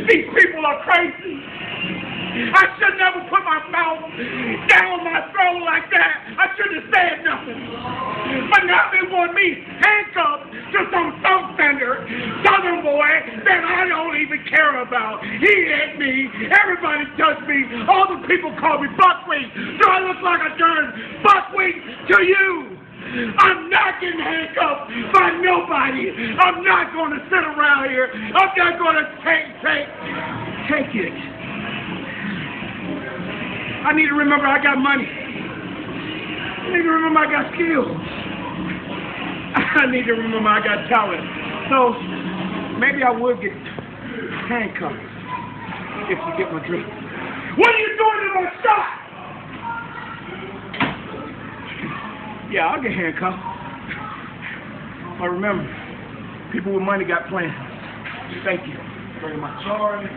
These people are crazy. I should never put my mouth down my throat like that. I shouldn't have said nothing. But now they want me handcuffed to some southern boy that I don't even care about. He hit me. Everybody touched me. All the people call me buckwheat. Do I look like a darn buckwheat to you? I'm not getting handcuffed by nobody. I'm not going to sit around here. I'm not going to take it. I need to remember I got money. I need to remember I got skills. I need to remember I got talent. So maybe I would get handcuffed if you get my drift. What are you doing to my shot? Yeah, I'll get handcuffed. But remember, people with money got plans. Thank you very much. Sorry.